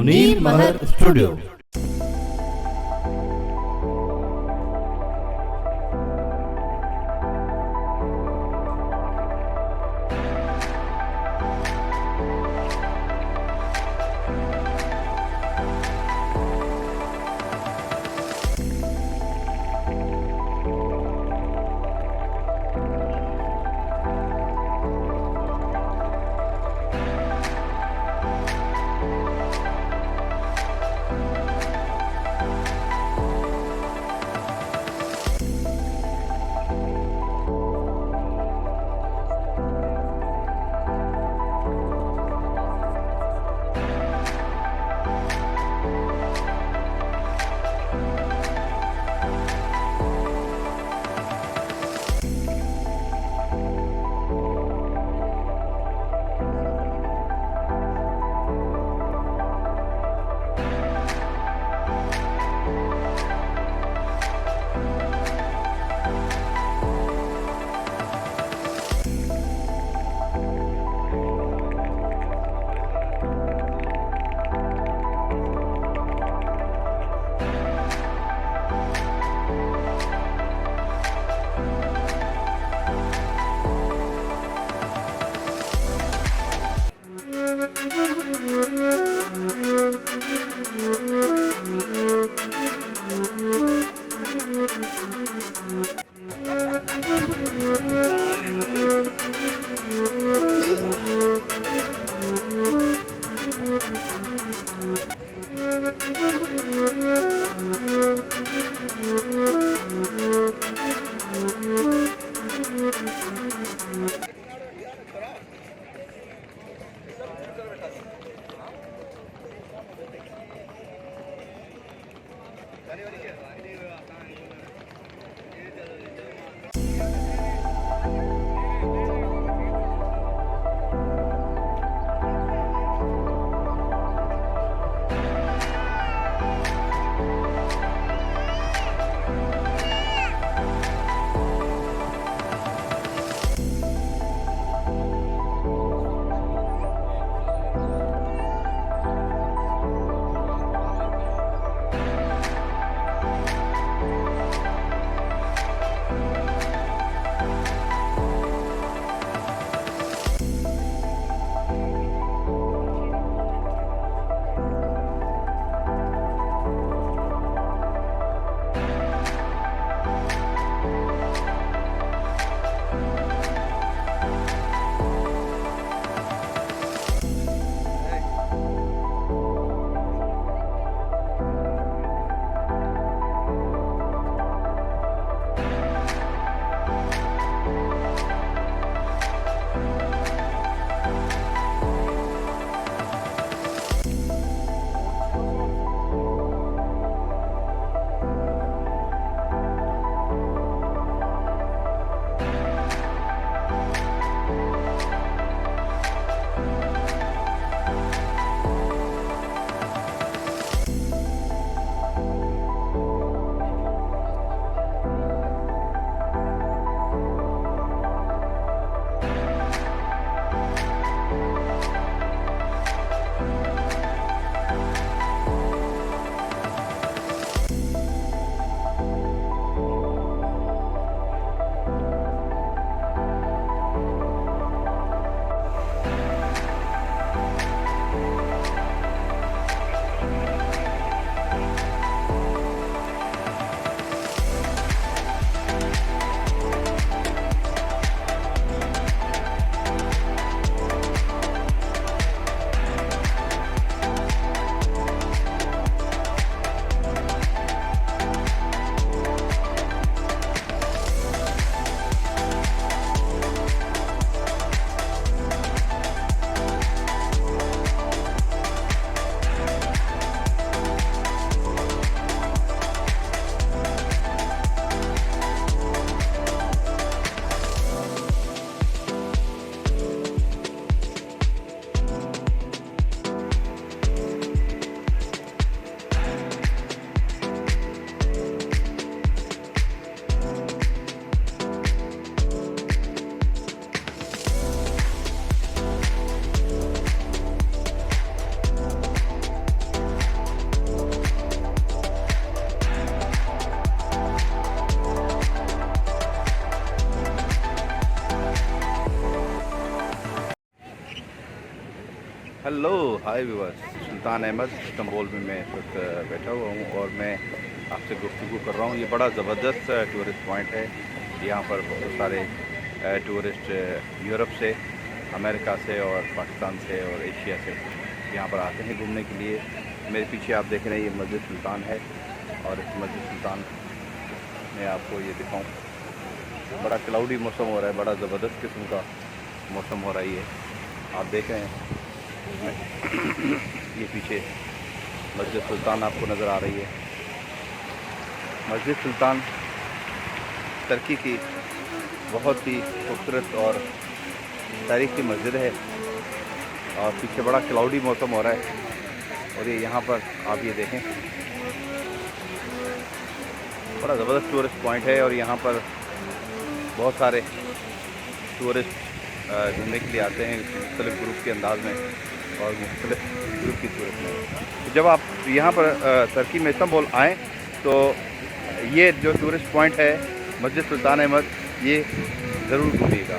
मुनीर महर studio. Hello hi viewers, सुल्तान Ahmad Istanbul में मैं इस वक्त बैठा हुआ हूँ और मैं आपसे गुफ्तगू कर रहा हूँ। ये बड़ा ज़बरदस्त टूरिस्ट पॉइंट है। यहाँ पर बहुत सारे टूरिस्ट यूरोप से, अमेरिका से और पाकिस्तान से और एशिया से यहाँ पर आते हैं घूमने के लिए। मेरे पीछे आप देख रहे हैं ये मस्जिद सुल्तान है और इस मस्जिद सुल्तान में आपको ये दिखाऊँ, बड़ा क्लाउडी मौसम हो रहा है, बड़ा ज़बरदस्त किस्म का मौसम हो रहा है। ये आप देख रहे हैं ये पीछे मस्जिद सुल्तान आपको नज़र आ रही है। मस्जिद सुल्तान तुर्की की बहुत ही खूबसूरत और तारीखी मस्जिद है और पीछे बड़ा क्लाउडी मौसम हो रहा है और ये यहाँ पर आप ये देखें, बड़ा ज़बरदस्त टूरिस्ट पॉइंट है और यहाँ पर बहुत सारे टूरिस्ट घूमने के लिए आते हैं मुख्तलिफ ग्रुप के अंदाज में और मुख्तलिफ ग्रुप की सूरत में। तो जब आप यहाँ पर तुर्की में इस्तांबुल आएँ तो ये जो टूरिस्ट पॉइंट है मस्जिद सुल्तान अहमद, ये ज़रूर घूमिएगा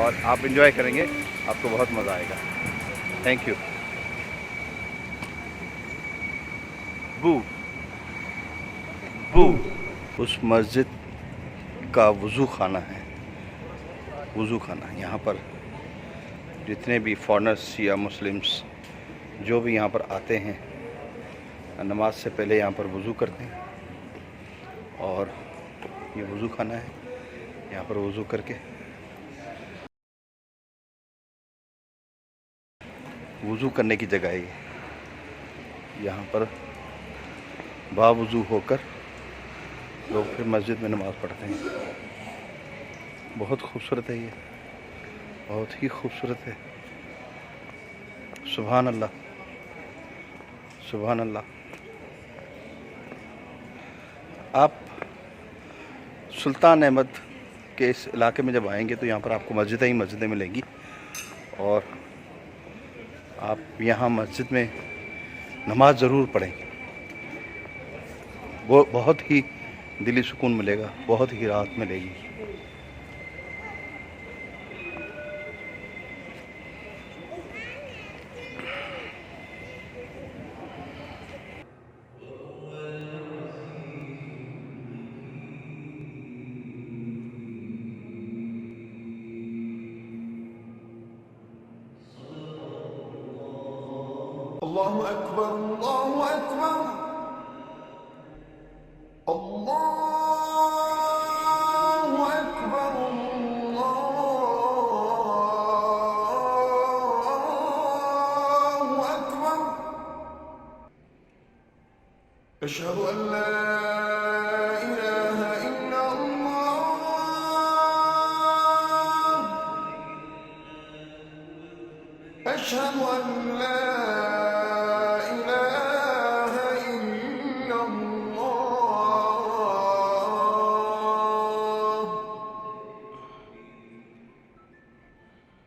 और आप इंजॉय करेंगे, आपको बहुत मज़ा आएगा। Thank you. बू बू उस मस्जिद का वज़ू खाना है, वज़ू खाना। यहाँ पर जितने भी फॉरेनर्स या मुस्लिम्स जो भी यहाँ पर आते हैं, नमाज से पहले यहाँ पर वज़ू करते हैं और ये वज़ू खाना है। यहाँ पर वज़ू करके वज़ू करने की जगह है। यहाँ पर बावज़ू होकर लोग फिर मस्जिद में नमाज़ पढ़ते हैं। बहुत खूबसूरत है ये, बहुत ही खूबसूरत है। सुभान अल्लाह, सुभान अल्लाह। आप सुल्तान अहमद के इस इलाके में जब आएंगे तो यहाँ पर आपको मस्जिदें ही मस्जिदें मिलेंगी और आप यहाँ मस्जिद में नमाज ज़रूर पढ़ें। वो बहुत ही दिली सुकून मिलेगा, बहुत ही राहत मिलेगी। अल्लाहु अकबर, अल्लाहु अकबर, अल्लाहु अकबर, अल्लाहु अकबर। अशहदु अन ला इलाहा इल्ला अल्लाह, अशहदु अन ला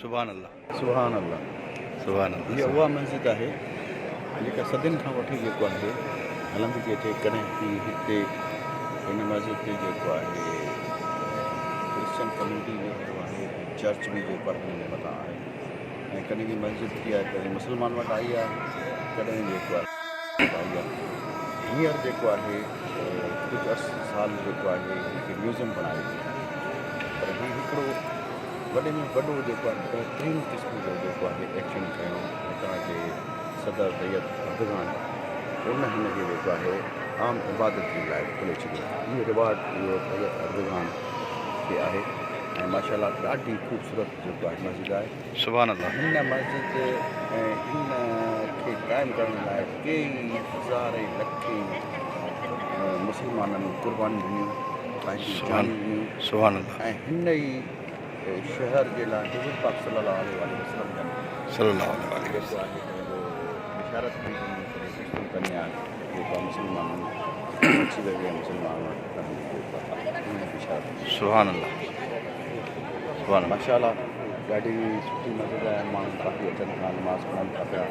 सुभान अल्लाह, सुभान अल्लाह, सुभान अल्लाह। इहा उहा मस्जिद आहे जेका सदियुनि खां वठी जेको आहे हलंदी थी अचे। कॾहिं की हिते हिन मस्जिद ते जेको आहे क्रिश्चन कम्यूनिटी जेको आहे, चर्च बि जेको आहे हिन में मथां आहे ऐं कॾहिं बि मस्जिद थी आहे कॾहिं मुस्लमान वटि आई आहे, कॾहिं जेको आहे आई आहे। हींअर जेको आहे कुझु साल जेको आहे हिकु म्यूज़ियम बणायो पर हीउ हिकिड़ो वॾे में वॾो जेको आहे बहितरीन क़िस्म जो जेको आहे एक्शन कयो हितां जे सदर तैयब अफ़गान उन हिनखे जेको आहे आम इबादत जे लाइ खोले छॾियो। इहो रिवार्ड इहो तैयब अफ़गान खे आहे ऐं माशाल्लाह ॾाढी ख़ूबसूरत जेको आहे मस्जिद आहे। सुभान अल्लाह। हिन मस्जिद ऐं हिन खे क़ाइमु करण लाइ कई हज़ारे लखे मुस्लमाननि क़ुर्बानी ॾिनियूं पंहिंजी जानियूं ॾिनियूं सुभान अल्लाह ऐं हिन ई शहर जे लाइ हुज़ूर पाक सल्लल्लाहु अलैहि वसल्लम सल्लल्लाहु अलैहि जेको आहे पंहिंजो बिशारत बि कन्या जेको आहे मुस्लमाननि अची वई मुस्लमान बिशारत सुभान अल्लाह सुभान अल्लाह। माशाल्लाह ॾाढी सुठी मस्जिद आहे। माण्हू काफ़ी अचनि था नमाज़ पढ़नि था पिया।